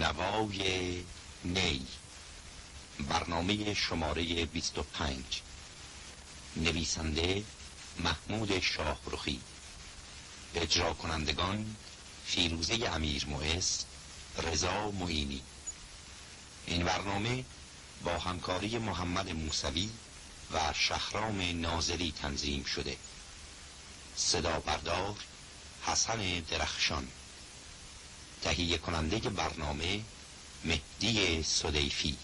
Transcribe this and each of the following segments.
نوای نی، برنامه شماره 25. نویسنده محمود شاهرخی، اجرا کنندگان فیروزه امیرمعز، رضا معینی. این برنامه با همکاری محمد موسوی و شهرام ناظری تنظیم شده. صدا بردار حسن درخشان. تهیه کننده برنامه مهدی سدیفی.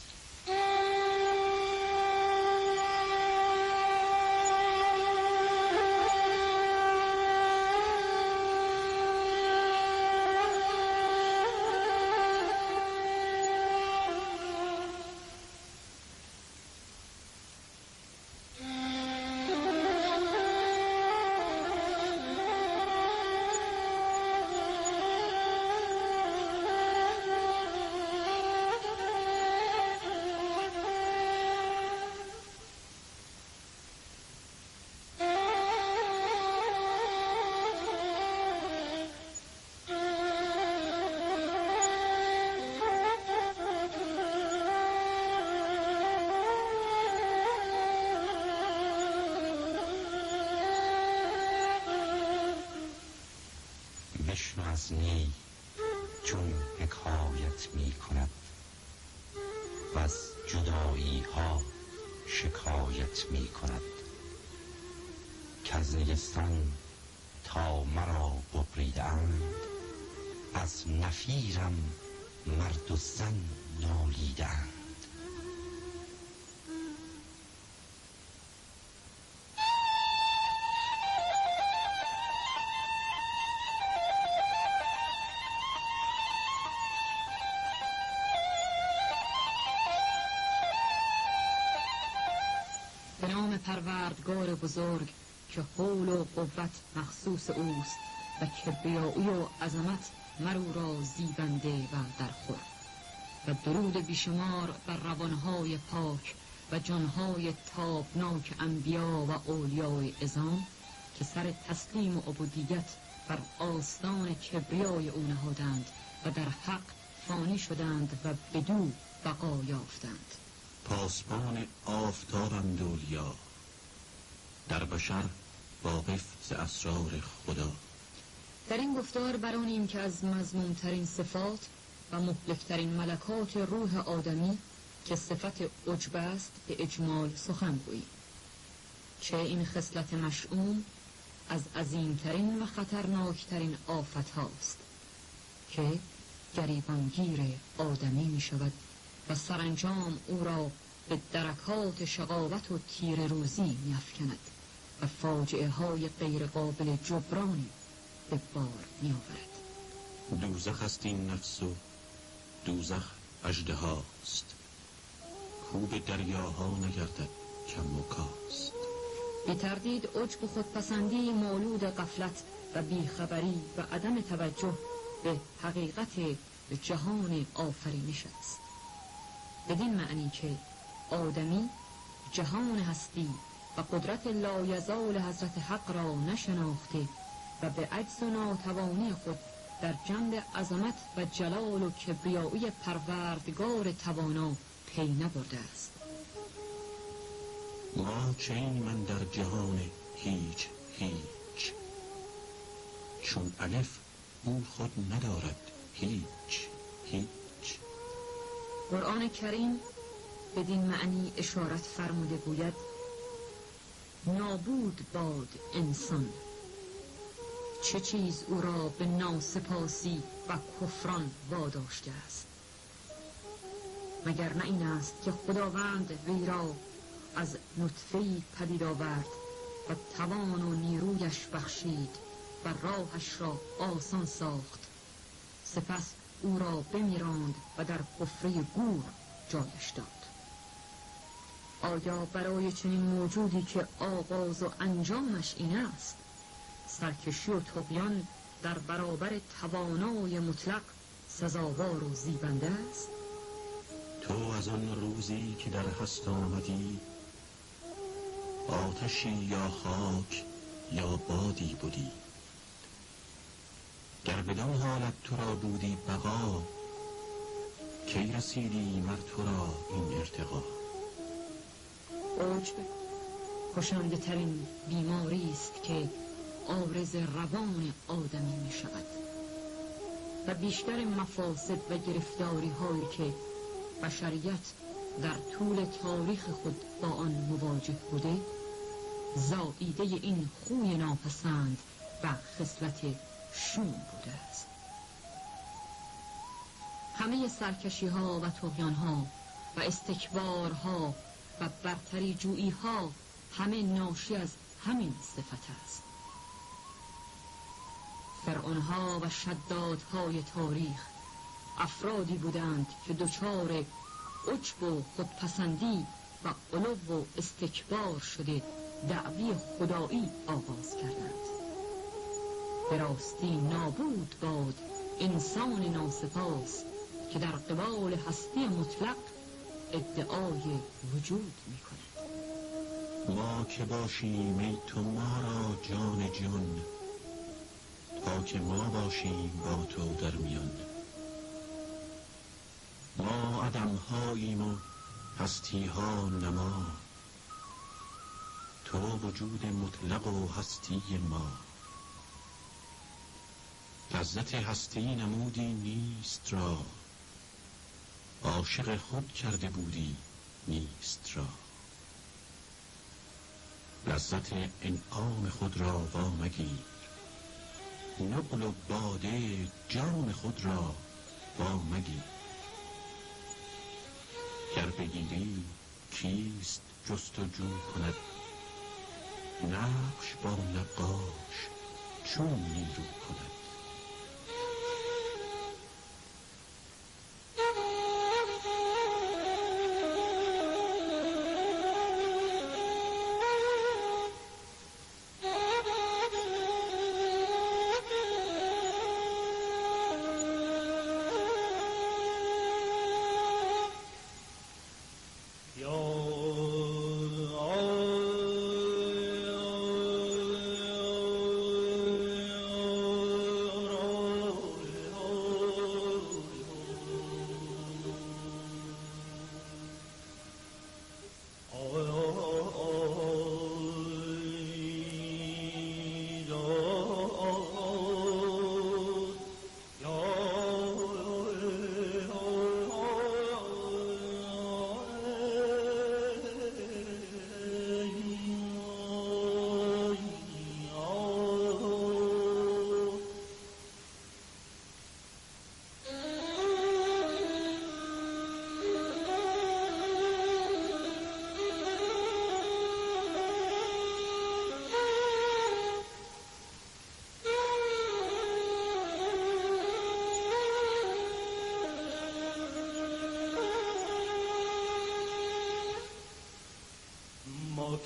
بشنو از نی چون حکایت می کند و از جدایی ها شکایت می کند. کز نیستان تا مرا ببریده اند، از نفیرم مرد و زن نالیده اند. به نام پروردگار بزرگ که حول و قوت مخصوص اوست و کبریایی و عظمت مرو را زیبنده و درخور، و درود بیشمار بر روانهای پاک و جانهای تابناک انبیا و اولیای عظام که سر تسلیم و عبودیت بر آستان کبریای او نهادند و در حق فانی شدند و بدو بقا یافتند. پاسبان آفتابند اولیا، در بشر واقف ز اسرار خدا. در این گفتار برانیم که از مضمونترین صفات و مهلکترین ملکات روح آدمی که صفت عجب است به اجمال سخن گوییم. چه این خصلت مشؤوم از عظیمترین و خطرناکترین آفت هاست که گریبانگیر آدمی می شود و سرانجام او را به درکات شقاوت و تیر روزی می افکند و فاجعه های غیر قابل جبرانی به بار می آورد. دوزخ است این نفس و دوزخ اژدهاست، کو به دریاها نگردد کم و کاست. بی تردید عجب و خودپسندی مولود غفلت و بیخبری و عدم توجه به حقیقت جهان آفرینش است، بدین معنی که آدمی جهان هستی و قدرت لایزال حضرت حق را نشناخته و به عجز و ناتوانی خود در جنب عظمت و جلال و کبریایی پروردگار توانا پی نبرده است. ما چنین من در جهان هیچ هیچ، چون الف او خود ندارد هیچ هیچ. قرآن کریم بدین معنی اشارت فرموده گوید نابود باد انسان، چه چیز او را به ناسپاسی و کفران واداشته است. مگر نه این است که خداوند وی را از نطفه‌ای پدید آورد و توان و نیرویش بخشید و راهش را آسان ساخت، سپس او را بمیراند و در حفره گور جایش داد. آیا برای چنین موجودی که آغاز و انجامش این است، سرکشی و طغیان در برابر توانای مطلق سزاوار و زیبنده است؟ تو از آن روزی که در هست آمدی، آتشی یا خاک یا بادی بودی. گر بدان حالت تو را بودی بقا، کی رسیدی مر تو را این ارتقا؟ عجب کشنده ترین بیماری است که عارض روان آدمی می شود و بیشتر مفاسد و گرفتاری هایی که بشریت در طول تاریخ خود با آن مواجه بوده زائیده این خوی ناپسند و خصلت شوم بوده است. همه سرکشی ها و طغیان ها و استکبارها و برتری جویی ها همه ناشی از همین صفت است. فرعونها و شدادهای تاریخ افرادی بودند که دچار عجب و خودپسندی و غلو و استکبار شده دعوی خدایی آغاز کردند. به راستی نابود باد انسان ناسپاس که در قبال هستی مطلق ادعای وجود می کند. ما که باشیم ای تو ما را جان جان، تا که ما باشیم با تو در میان. ما عدم‌هاییم و هستی‌ها نما، تو وجود مطلق و هستی ما. لذت هستی نمودی نیست را، عاشق خود کرده بودی نیست را. لذت انعام خود را وامگیر، نقل و باده جان خود را وامگیر. گر بگیری کیست جستجو کند، نقش با نقاش چون نیرو کند.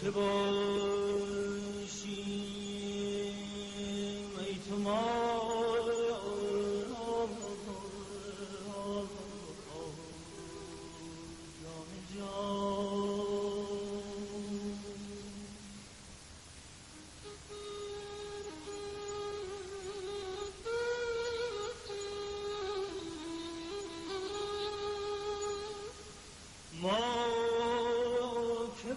که باشیم ای تو ما جان جان. ما که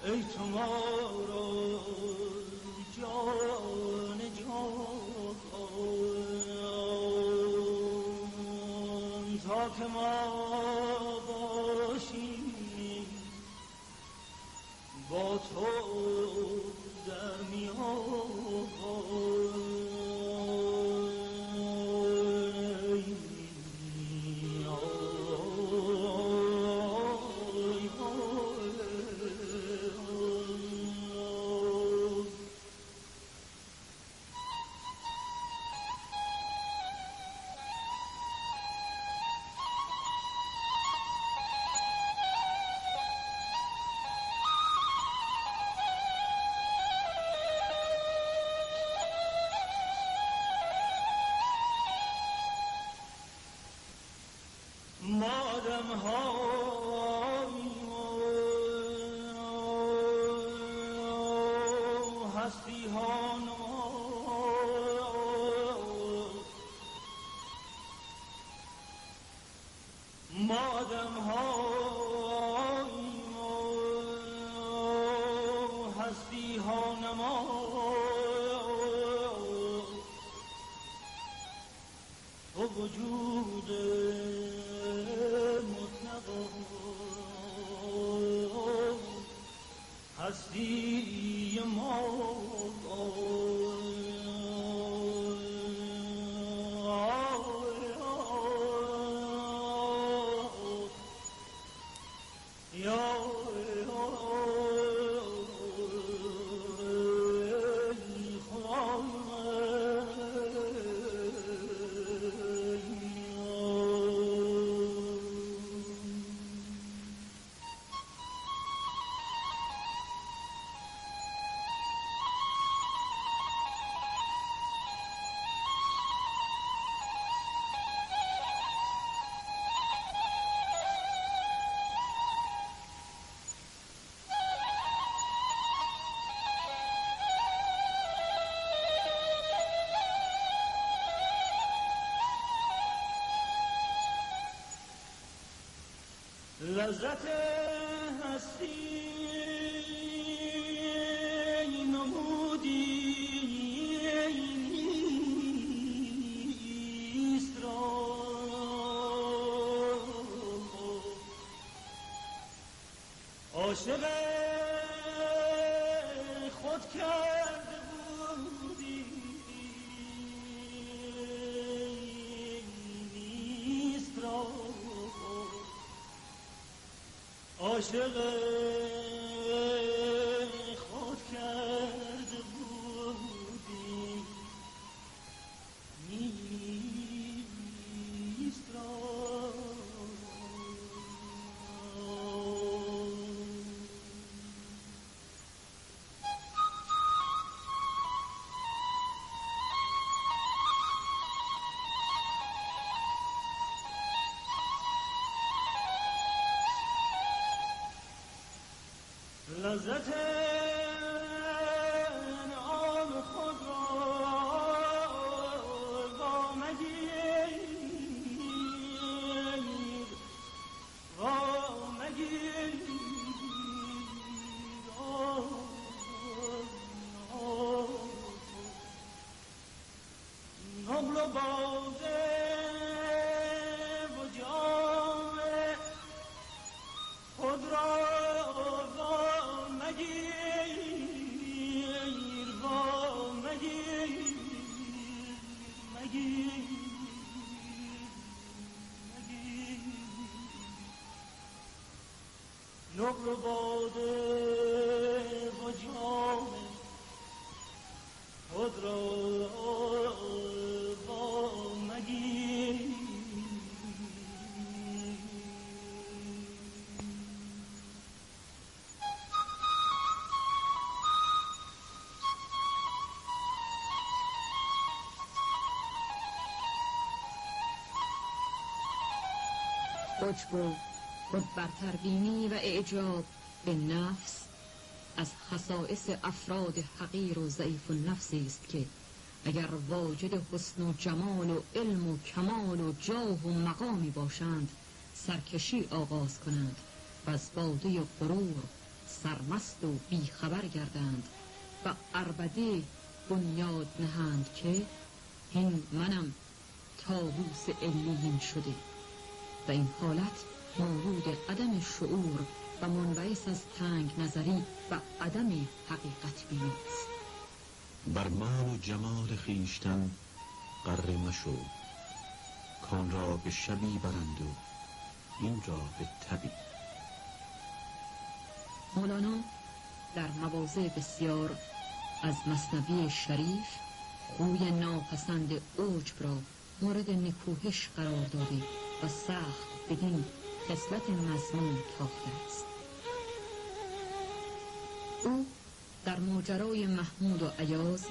ای تو ما را جان جان، تا که ما باشیم با تو در میان. هستی ها وجود مطلق هستی ما لذت هستی نمودی نیست را عاشق خود کرده بودی نیست را عاشق خود کرده بودی نیست را لذت انعام خود را با مگیر نقل و باده و جام خود را نقل و باده و جام خود را با مگیر عجب و خود برتربینی و اعجاب به نفس از خصائص افراد حقیر و ضعیف النفسی است که اگر واجد حسن و جمال و علم و کمال و جاه و مقامی باشند سرکشی آغاز کنند و از باده غرور سرمست و بیخبر گردند و عربده بنیاد نهند که این منم طاووس علیین شده و این حالت مورود عدم شعور و منبعث از تنگ نظری و عدم حقیقت بینی است. بر مال و جمال خیشتن غره مشو، کان را به شبی برند و این را به تبی. مولانا در مواضع بسیار از مثنوی شریف خوی ناپسند عجب را مورد نکوهش قرار داده و سخت بدین خصلت مذموم تاخته است. او در ماجرای محمود و ایاز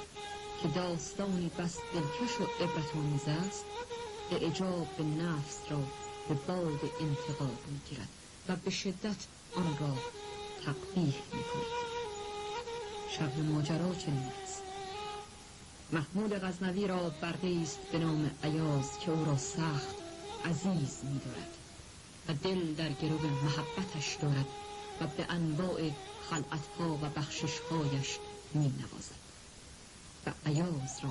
که داستانی بس دلکش و عبرت‌آمیز است اعجاب به نفس را به باد انتقاد می‌گیرد و به شدت آن را تقبیح می‌کند. شرح ماجرا چنین است: محمود غزنوی را برده است به نام ایاز که او را سخت عزیز می‌دارد و دل در گرو محبتش دارد و به انواع خلعت‌ها و بخشش‌هایش می‌نوازد و ایاز را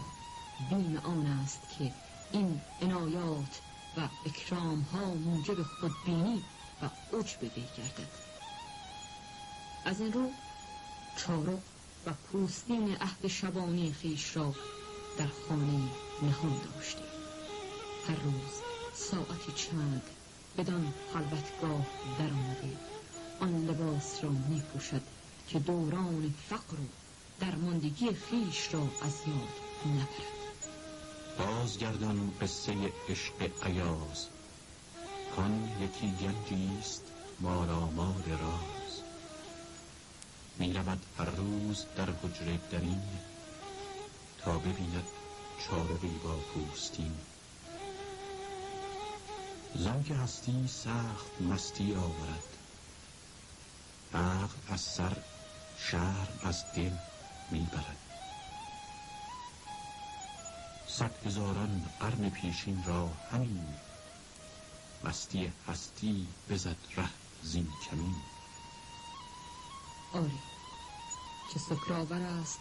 بیم آن است که این عنایات و اکرام ها موجب خودبینی و عجب وی گردد. از این رو چارق و پوستین عهد شبانی خیش را در خانه نهان داشته. هر روز ساعتی چند بدان خلوتگاه در آمده آن لباس را می پوشد که دوران فقر و درماندگی خیش را از یاد نبرد. بازگردان قصه عشق ایاز، کان یکی گنجیست مارامار راز. می رود هر روز در حجره درین، تا ببیند چارقی با پوستین. زان که هستی سخت مستی آورد، عقل از سر شرم از دل می برد. 100,000 قرن پیشین را همین، مستی هستی بزد ره زین کمین. آری که سکرآور است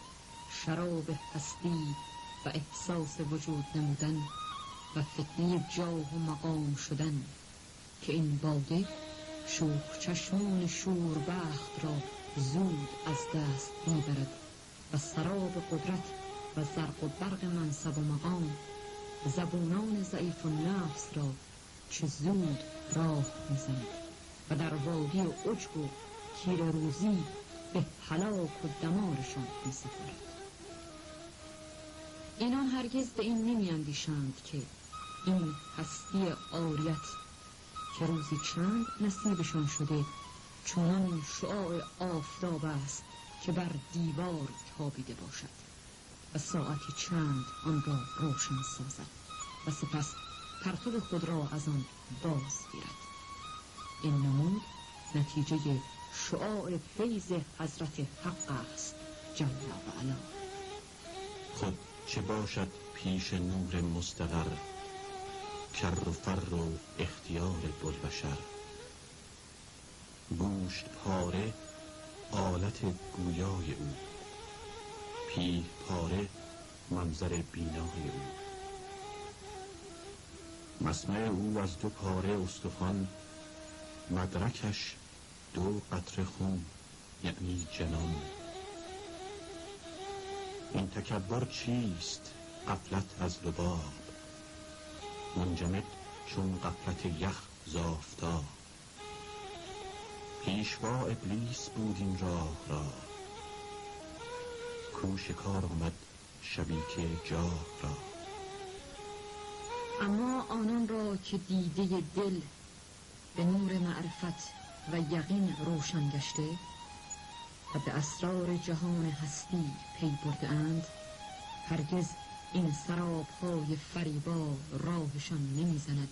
شراب هستی و احساس وجود نمودن و فتنه جاه و مقام شدن، که این باده شوخ چشمان شوربخت را زود از دست میبرد و سراب قدرت و زرق و برق منصب و مقام زبونان ضعیف النفس را چه زود راه میزند و در وادی عجب و تیر روزی به هلاک و دمارشان میسپارد. اینان هرگز به این نمیاندیشند که این هستی عاریت که روزی چند نصیبشان شده چنان شعاع آفتاب است که بر دیوار تابیده باشد و ساعتی چند آن را روشن سازد و سپس پرتو خود را از آن باز گیرد. این نمود نتیجه شعاع فیض حضرت حق است جل و علا. خود چه باشد پیش نور مستقر، کر و فر و اختیار بوالبشر. گوشت پاره آلت گویای او، پیه پاره منظر بینای او. مسمع او از 2 پاره استخوان، مدرکش 2 قطره خون یعنی جنان. این تکبر چیست غفلت از لباب، منجمد چون غفلت یخ ز آفتاب. پیشوا ابلیس بود این راه را، کو شکار آمد شبیک جاه را. اما آنان را که دیده دل به نور معرفت و یقین روشن گشته و به اسرار جهان هستی پی برده اند، هرگز این سراب‌های فریبا راهشان نمیزند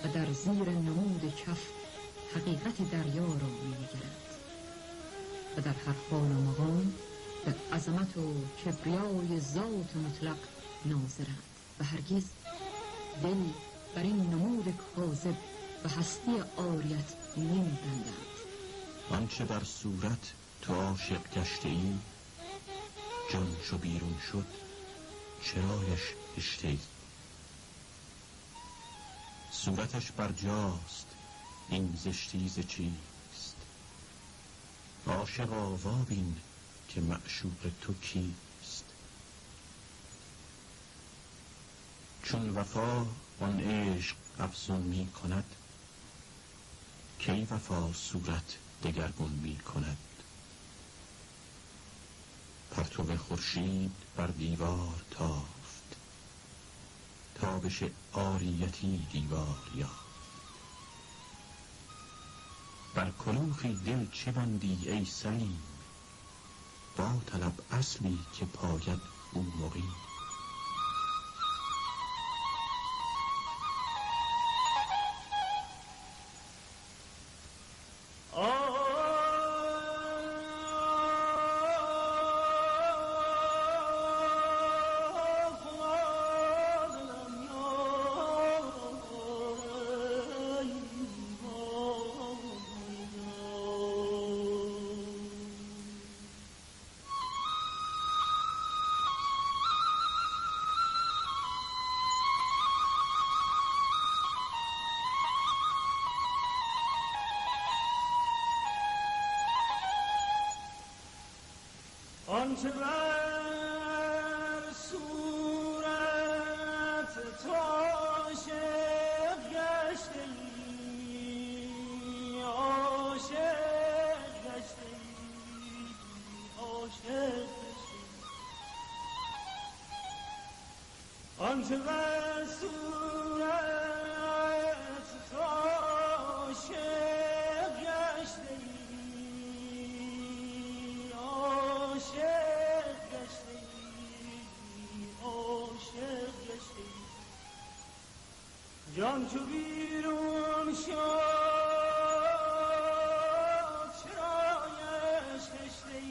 و در زیر نمود کف حقیقت دریا را می‌نگرند و در هر حال و مقام به عظمت و کبریای ذات مطلق ناظرند و هرگز دل بر این نمود کاذب و هستی عاریت نمی‌بندند. آنچه در صورت تو عاشق گشته ای، جان چو بیرون شد چرایش هشته ای. صورتش بر جاست این زشتی ز چیست، عاشقا وابین که معشوق تو کیست. چون وفا آن عشق افزون می کند، کی وفا صورت دگرگون می کند. پرتو خورشید بر دیوار تافت، تابش عاریتی دیوار یافت. بر کلوخی دل چه بندی ای سلیم، با طلب اصلی که پاید او مقیم. آنچه بر صورت تو عاشق گشته ای، عاشق گشته ای، عاشق گشته ای. آنچه بر صورت تو عاشق گشته ای، عاشق گشته ای، عاشق گشته ای. جان چو بیرون شد چرایش کشته ای،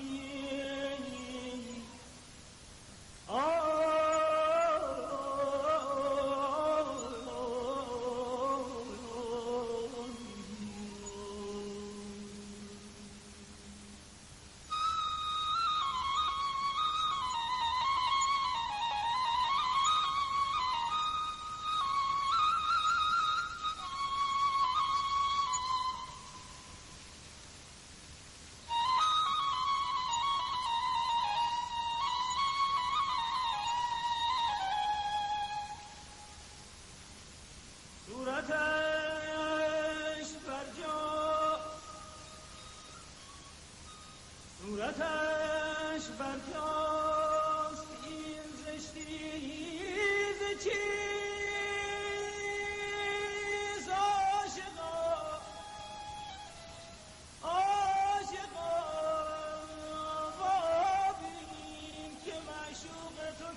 صورتش برجاست این زشتی ز چیز عاشقا، عاشقا ببین که معشوق تو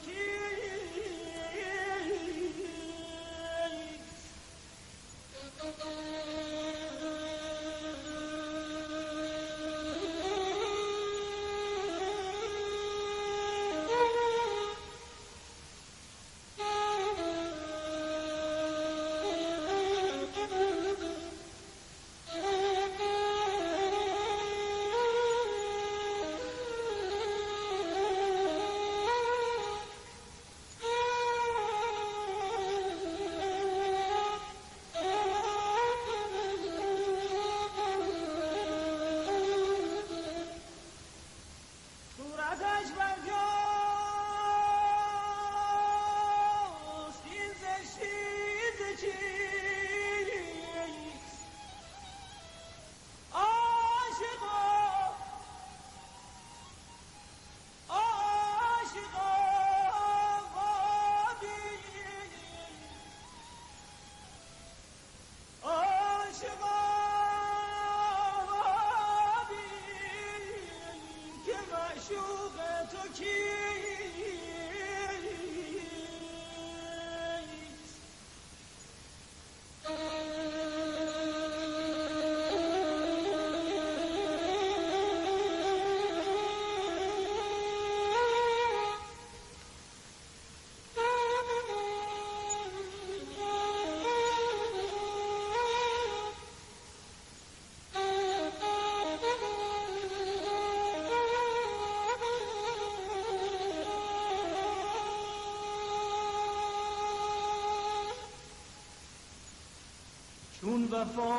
چون وفا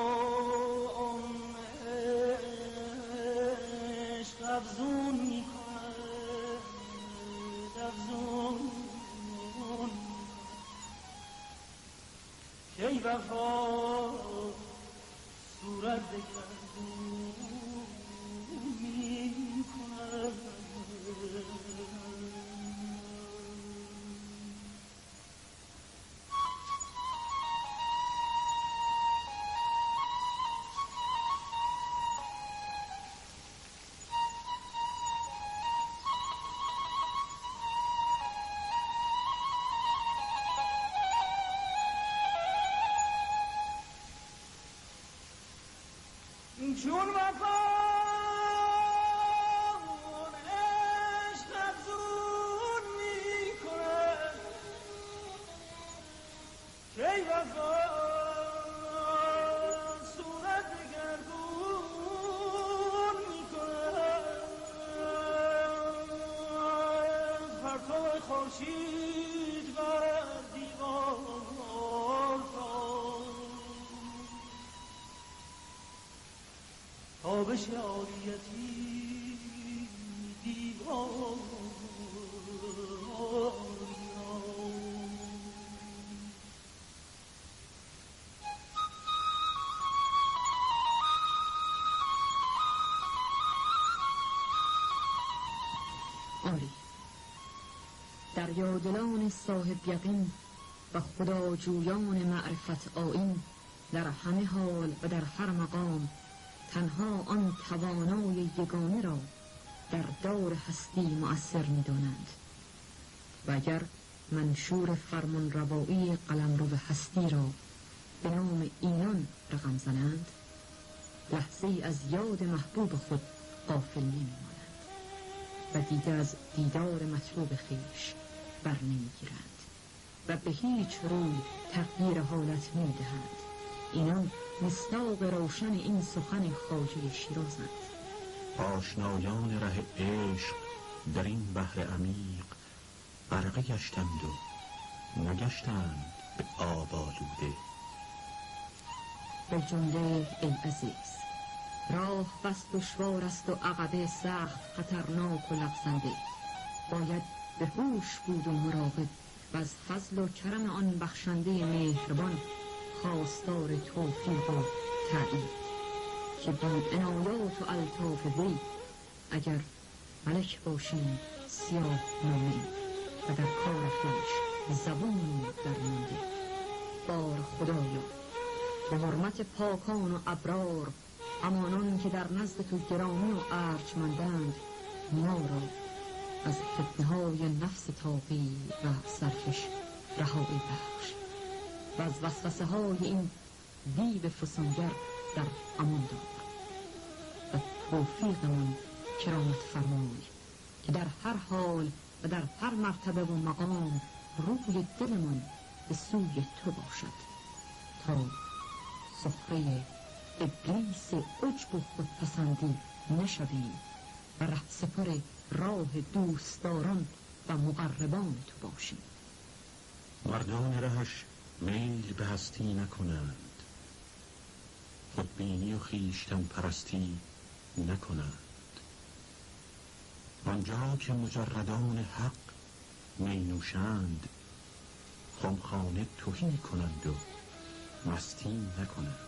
عشق افزون میکند، افزون کی وفا صورت بگردون میکند. چون وفا عشق افزون میکند، کی وفا صورت بگردون میکند. پرتو خورشید بر دیوار تابش عاریتی دیوار آری، دریادلان صاحب یقین و خداجویان معرفت آیین در همه حال و در هر مقام تنها آن توانای یگانه را در دار هستی مؤثر می‌دانند و اگر منشور فرمان روایی قلمرو هستی را به نام اینان رقم زنند، لحظه ای از یاد محبوب خود غافل نمی‌مانند و دیده از دیدار مطلوب خویش بر نمی‌گیرند و به هیچ روی تغییر حالت نمی‌دهند. اینان مصداق روشن این سخن خواجه شیرازند. آشنایان ره عشق در این بحر عمیق غرقه گشتند و نگشتند به آب آلوده. به جمله ای عزیز، راه بس دشوار است و عقبه سخت خطرناک و لغزنده. باید به هوش بود و مراقب و از فضل و کرم آن بخشنده مهربان خواستار توفیق و تأیید که بی عنایات و الطاف وی اگر ملک باشیم سیاه نامه و در کار خویش زبون درمانده. بار خدایا، به حرمت پاکان و ابرار، امانان که در نزد تو گرامی و ارجمندند، ما را از فتنه‌های نفس طاغی و سرکش رهایی بخش و از وسوسه های این دیو فسونگر در امان دار و توفیقمان کرامت فرمای که در هر حال و در هر مرتبه و مقام روی دلمان به سوی تو باشد تا سخره ابلیس عجب و خودپسندی نشویم و رهسپر راه دوستداران و مقربان تو باشیم. مردان رهش میل به هستی نکنند، خودبینی و خویشتن پرستی نکنند. آنجا که مجردان حق می نوشند، خمخانه تهی کنند و مستی نکنند.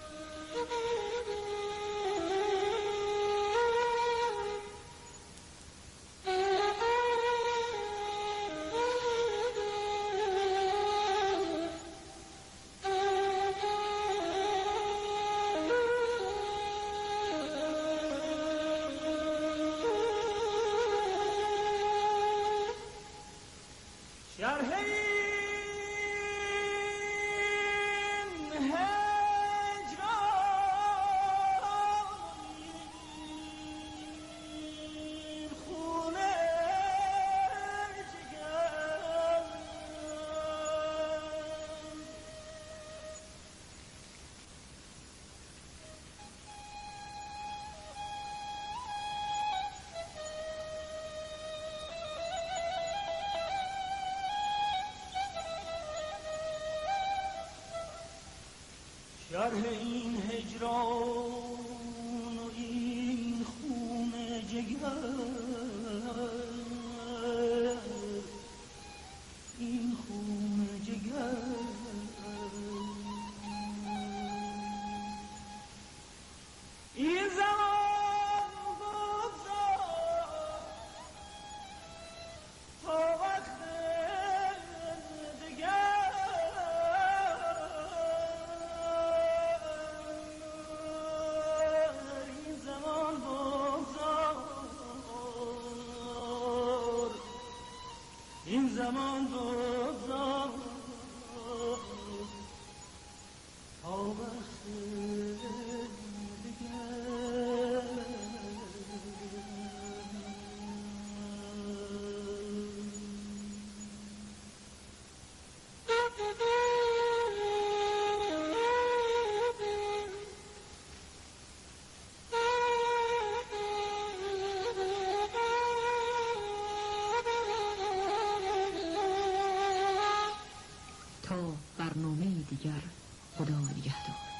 شرح این هجران و این خون جگر، این خون جگر، این زمان بگذار تا وقت دیگر، این زمان بگذار، این زمان بگذار تا وقت تا برنامه دیگر، خدا نگهدار.